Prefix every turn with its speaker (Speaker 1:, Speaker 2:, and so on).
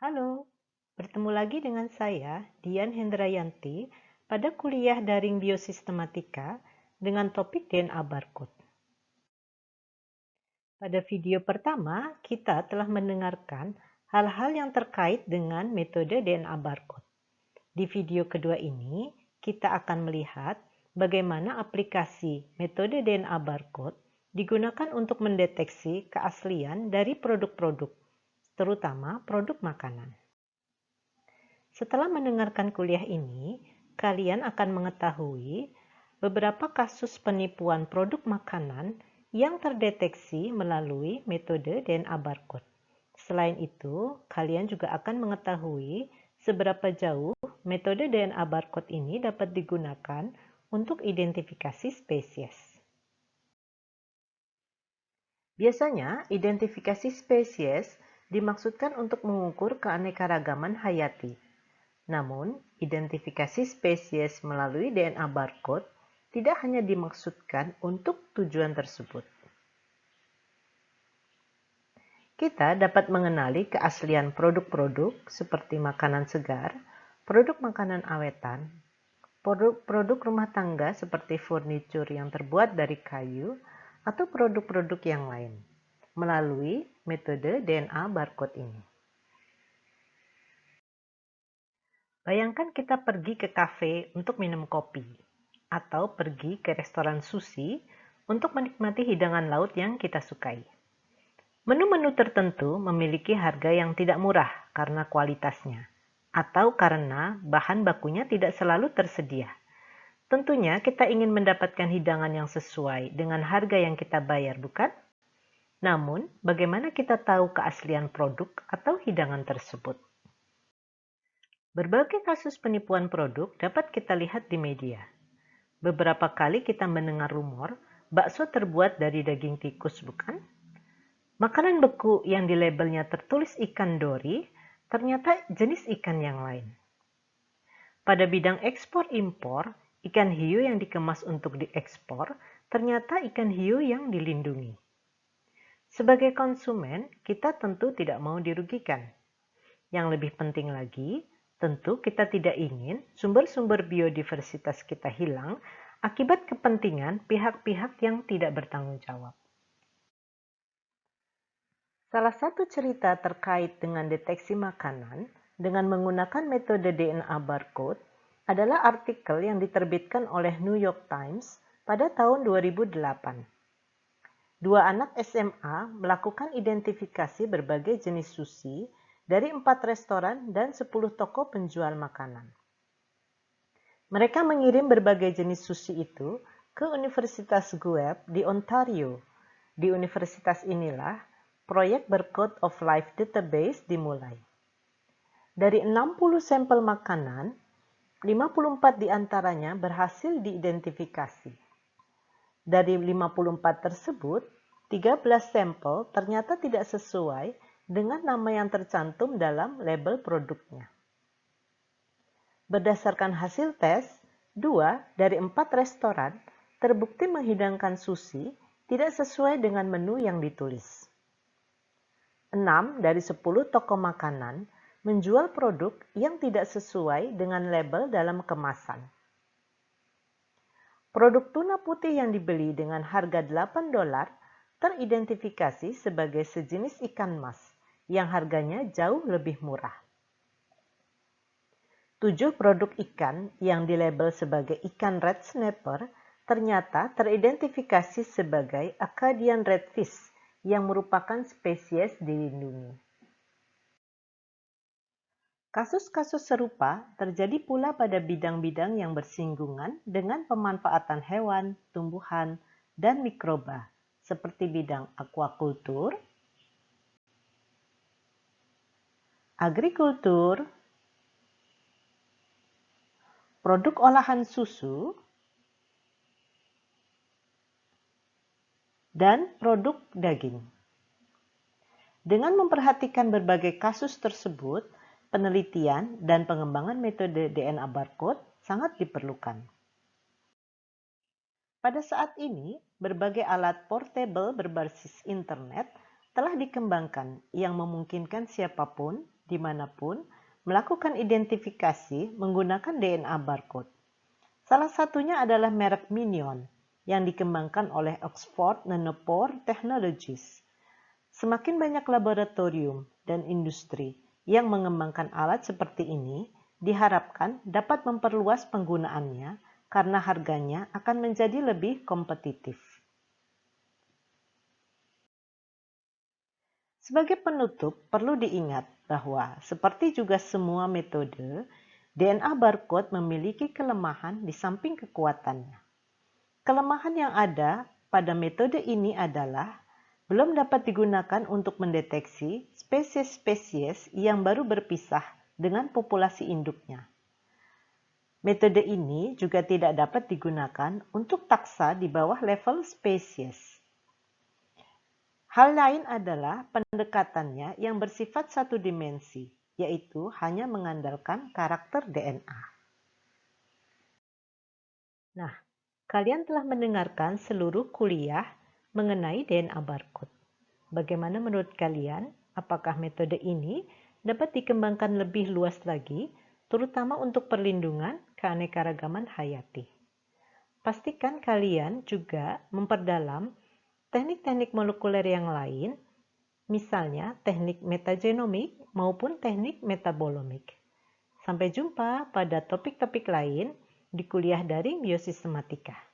Speaker 1: Halo, bertemu lagi dengan saya, Dian Hendrayanti, pada kuliah daring Biosistematika dengan topik DNA barcode. Pada video pertama, kita telah mendengarkan hal-hal yang terkait dengan metode DNA barcode. Di video kedua ini, kita akan melihat bagaimana aplikasi metode DNA barcode digunakan untuk mendeteksi keaslian dari produk-produk, terutama produk makanan. Setelah mendengarkan kuliah ini, kalian akan mengetahui beberapa kasus penipuan produk makanan yang terdeteksi melalui metode DNA barcode. Selain itu, kalian juga akan mengetahui seberapa jauh metode DNA barcode ini dapat digunakan untuk identifikasi spesies. Biasanya, identifikasi spesies dimaksudkan untuk mengukur keanekaragaman hayati. Namun, identifikasi spesies melalui DNA barcode tidak hanya dimaksudkan untuk tujuan tersebut. Kita dapat mengenali keaslian produk-produk seperti makanan segar, produk makanan awetan, produk rumah tangga seperti furnitur yang terbuat dari kayu, atau produk-produk yang lain melalui metode DNA barcode ini. Bayangkan kita pergi ke kafe untuk minum kopi, atau pergi ke restoran sushi untuk menikmati hidangan laut yang kita sukai. Menu-menu tertentu memiliki harga yang tidak murah karena kualitasnya, atau karena bahan bakunya tidak selalu tersedia. Tentunya kita ingin mendapatkan hidangan yang sesuai dengan harga yang kita bayar, bukan? Namun, bagaimana kita tahu keaslian produk atau hidangan tersebut? Berbagai kasus penipuan produk dapat kita lihat di media. Beberapa kali kita mendengar rumor bakso terbuat dari daging tikus, bukan? Makanan beku yang di labelnya tertulis ikan dori, ternyata jenis ikan yang lain. Pada bidang ekspor-impor, ikan hiu yang dikemas untuk diekspor, ternyata ikan hiu yang dilindungi. Sebagai konsumen, kita tentu tidak mau dirugikan. Yang lebih penting lagi, tentu kita tidak ingin sumber-sumber biodiversitas kita hilang akibat kepentingan pihak-pihak yang tidak bertanggung jawab. Salah satu cerita terkait dengan deteksi makanan dengan menggunakan metode DNA barcode adalah artikel yang diterbitkan oleh New York Times pada tahun 2008. Dua anak SMA melakukan identifikasi berbagai jenis sushi dari 4 restoran dan 10 toko penjual makanan. Mereka mengirim berbagai jenis sushi itu ke Universitas Guelph di Ontario. Di universitas inilah proyek Barcode of Life Database dimulai. Dari 60 sampel makanan, 54 diantaranya berhasil diidentifikasi. Dari 54 tersebut, 13 sampel ternyata tidak sesuai dengan nama yang tercantum dalam label produknya. Berdasarkan hasil tes, 2 dari 4 restoran terbukti menghidangkan sushi tidak sesuai dengan menu yang ditulis. 6 dari 10 toko makanan menjual produk yang tidak sesuai dengan label dalam kemasan. Produk tuna putih yang dibeli dengan harga $8 teridentifikasi sebagai sejenis ikan mas yang harganya jauh lebih murah. 7 produk ikan yang dilabel sebagai ikan red snapper ternyata teridentifikasi sebagai Acadian redfish yang merupakan spesies dilindungi. Kasus-kasus serupa terjadi pula pada bidang-bidang yang bersinggungan dengan pemanfaatan hewan, tumbuhan, dan mikroba, seperti bidang aquakultur, agrikultur, produk olahan susu, dan produk daging. Dengan memperhatikan berbagai kasus tersebut, penelitian dan pengembangan metode DNA barcode sangat diperlukan. Pada saat ini, berbagai alat portable berbasis internet telah dikembangkan yang memungkinkan siapapun dimanapun melakukan identifikasi menggunakan DNA barcode. Salah satunya adalah merek Minion yang dikembangkan oleh Oxford Nanopore Technologies. Semakin banyak laboratorium dan industri yang mengembangkan alat seperti ini, diharapkan dapat memperluas penggunaannya karena harganya akan menjadi lebih kompetitif. Sebagai penutup, perlu diingat bahwa seperti juga semua metode, DNA barcode memiliki kelemahan di samping kekuatannya. Kelemahan yang ada pada metode ini adalah belum dapat digunakan untuk mendeteksi spesies-spesies yang baru berpisah dengan populasi induknya. Metode ini juga tidak dapat digunakan untuk taksa di bawah level spesies. Hal lain adalah pendekatannya yang bersifat satu dimensi, yaitu hanya mengandalkan karakter DNA. Nah, kalian telah mendengarkan seluruh kuliah mengenai DNA barcode. Bagaimana menurut kalian? Apakah metode ini dapat dikembangkan lebih luas lagi, terutama untuk perlindungan keanekaragaman hayati? Pastikan kalian juga memperdalam teknik-teknik molekuler yang lain, misalnya teknik metagenomik maupun teknik metabolomik. Sampai jumpa pada topik-topik lain di kuliah daring biosistematika.